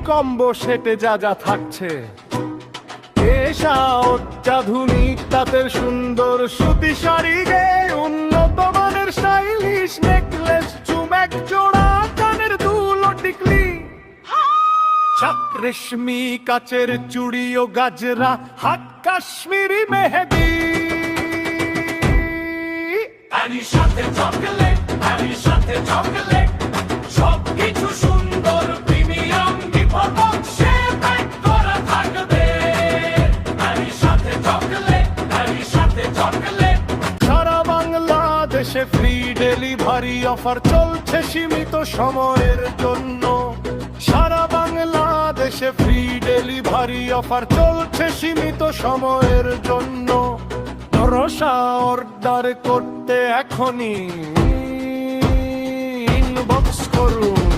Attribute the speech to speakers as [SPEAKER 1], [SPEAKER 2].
[SPEAKER 1] Combo সেটে যা যা থাকছে, এসা অত্যাধুনিক তাঁতের সুন্দর সুতি শাড়ি গে, উন্নত মানের স্টাইলিশ নেকলেস, চুমেক জোড়া, কানের দুল ও টিকলি, চাক রেশমি কাচের চুড়ি ও গাজরা, হাত কাশ্মীরি মেহেদি,
[SPEAKER 2] এরই সাথে চকলেট, এরই সাথে চকলেট, সবকিছু সুন্দর প্রিমিয়াম গিফট বক্সে প্যাক করা থাকবে। এরই সাথে চকলেট, এরই সাথে চকলেট।
[SPEAKER 1] সারা বাংলাদেশে ফ্রি ডেলিভারি অফার চলছে সীমিত সময়ের জন্য, সারা বাংলাদেশে ফ্রি ডেলিভারি অফার চলছে সীমিত সময়ের জন্য। ভরসা অর্ডার করতে এখনই ইনবক্স করুন।